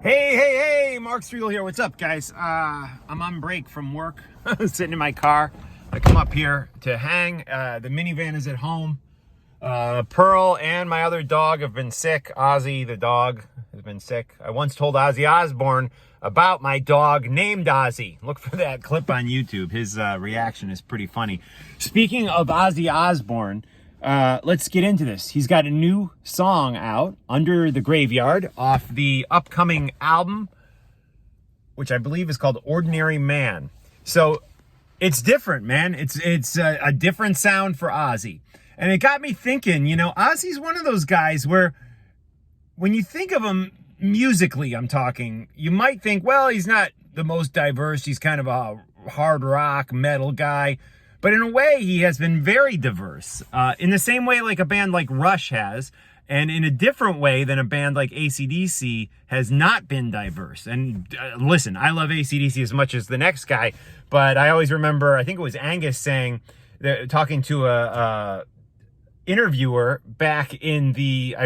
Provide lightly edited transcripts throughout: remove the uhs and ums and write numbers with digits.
Hey, Mark Striegel here. What's up, guys? I'm on break from work, sitting in my car. I come up here to hang. The minivan is at home. Pearl and my other dog have been sick. Ozzy, the dog, has been sick. I once told Ozzy Osbourne about my dog named Ozzy. Look for that clip on YouTube. His reaction is pretty funny. Speaking of Ozzy Osbourne, let's get into this. He's got a new song out, Under the Graveyard, off the upcoming album, which I believe is called Ordinary Man. So it's different, man. It's a different sound for Ozzy. And it got me thinking, Ozzy's one of those guys where when you think of him musically, I'm talking, you might think, well, he's not the most diverse. He's kind of a hard rock metal guy. But in a way, he has been very diverse, in the same way like a band like Rush has, and in a different way than a band like AC/DC has not been diverse. And listen, I love AC/DC as much as the next guy, but I always remember, I think it was Angus saying, talking to a interviewer back in the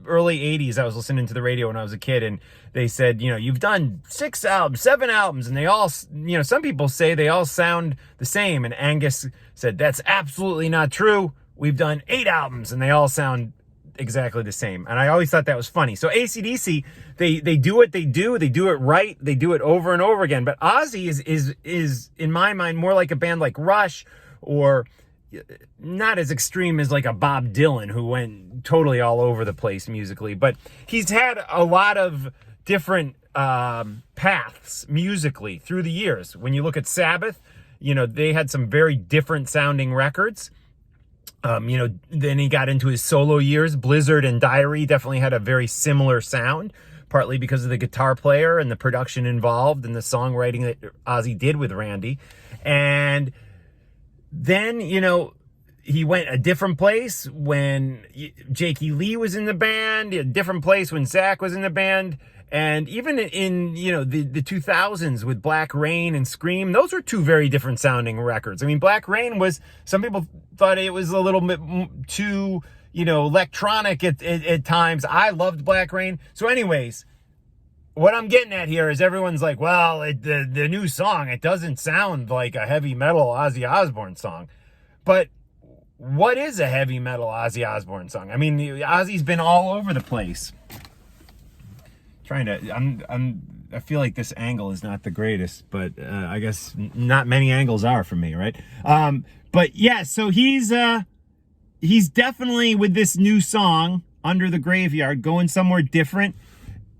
early 80s. I was listening to the radio when I was a kid, and they said, you've done 6 albums, 7 albums, and they all, some people say they all sound the same. And Angus said, that's absolutely not true. We've done 8 albums, and they all sound exactly the same. And I always thought that was funny. So AC/DC, they do what they do it right, they do it over and over again. But Ozzy is in my mind more like a band like Rush, or not as extreme as like a Bob Dylan, who went totally all over the place musically, but he's had a lot of different paths musically through the years. When you look at Sabbath, they had some very different sounding records. Then he got into his solo years. Blizzard and Diary definitely had a very similar sound, partly because of the guitar player and the production involved and the songwriting that Ozzy did with Randy. And then, he went a different place when Jakey Lee was in the band, a different place when Zach was in the band. And even in, the 2000s with Black Rain and Scream, those were 2 very different sounding records. I mean, Black Rain was, some people thought it was a little bit too, electronic at times. I loved Black Rain. So anyways, what I'm getting at here is everyone's like, well, the new song, it doesn't sound like a heavy metal Ozzy Osbourne song. But what is a heavy metal Ozzy Osbourne song? I mean, Ozzy's been all over the place. I feel like this angle is not the greatest, but I guess not many angles are for me, right? But yeah, so he's definitely, with this new song, Under the Graveyard, going somewhere different.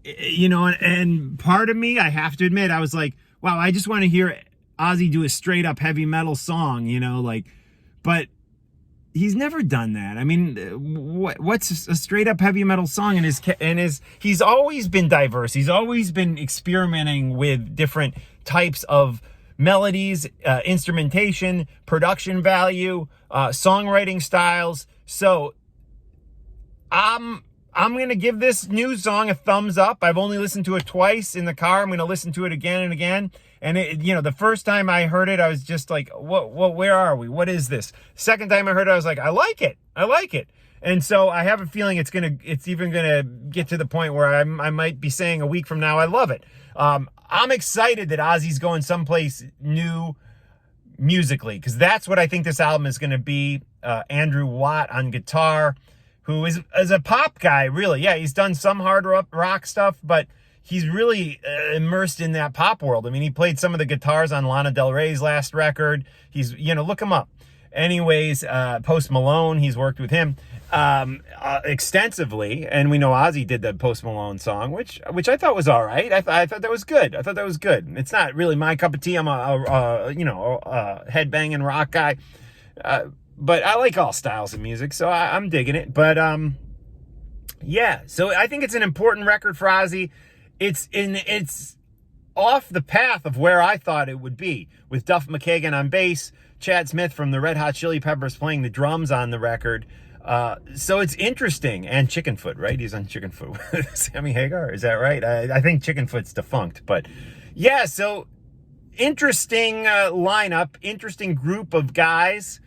And part of me, I have to admit, I was like, wow, I just want to hear Ozzy do a straight up heavy metal song, but he's never done that. I mean, what's a straight up heavy metal song? He's always been diverse. He's always been experimenting with different types of melodies, instrumentation, production value, songwriting styles. So I'm going to give this new song a thumbs up. I've only listened to it twice in the car. I'm going to listen to it again and again. And the first time I heard it, I was just like, what, where are we? What is this? Second time I heard it, I was like, I like it. And so I have a feeling it's even going to get to the point where I might be saying a week from now, I love it. I'm excited that Ozzy's going someplace new musically, because that's what I think this album is going to be. Andrew Watt on guitar, who is a pop guy, really. Yeah, he's done some hard rock stuff, but he's really immersed in that pop world. I mean, he played some of the guitars on Lana Del Rey's last record. He's, look him up. Anyways, Post Malone, he's worked with him extensively, and we know Ozzy did the Post Malone song, which I thought was all right. I thought that was good. It's not really my cup of tea. I'm a headbanging rock guy. But I like all styles of music, so I'm digging it. But yeah, so I think it's an important record for Ozzy. It's off the path of where I thought it would be, with Duff McKagan on bass, Chad Smith from the Red Hot Chili Peppers playing the drums on the record. So it's interesting. And Chickenfoot, right? He's on Chickenfoot with Sammy Hagar. Is that right? I think Chickenfoot's defunct, but yeah, so interesting lineup, interesting group of guys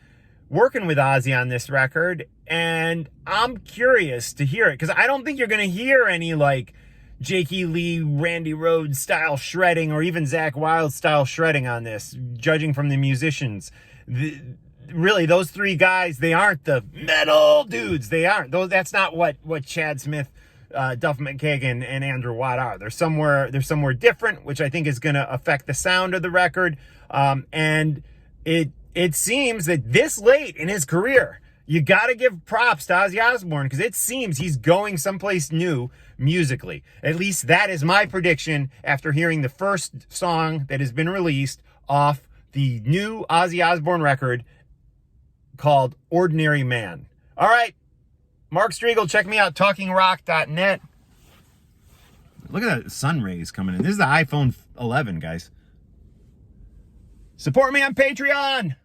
working with Ozzy on this record, and I'm curious to hear it, because I don't think you're going to hear any, like, Jakey Lee, Randy Rhoads style shredding, or even Zakk Wylde style shredding on this, judging from the musicians. Really, those three guys, they aren't the metal dudes. They aren't. That's not what Chad Smith, Duff McKagan, and Andrew Watt are. They're somewhere different, which I think is going to affect the sound of the record. And it seems that this late in his career, you got to give props to Ozzy Osbourne, because it seems he's going someplace new musically. At least that is my prediction after hearing the first song that has been released off the new Ozzy Osbourne record called Ordinary Man. All right, Mark Striegel, check me out, talkingrock.net. Look at that sun rays coming in. This is the iPhone 11, guys. Support me on Patreon.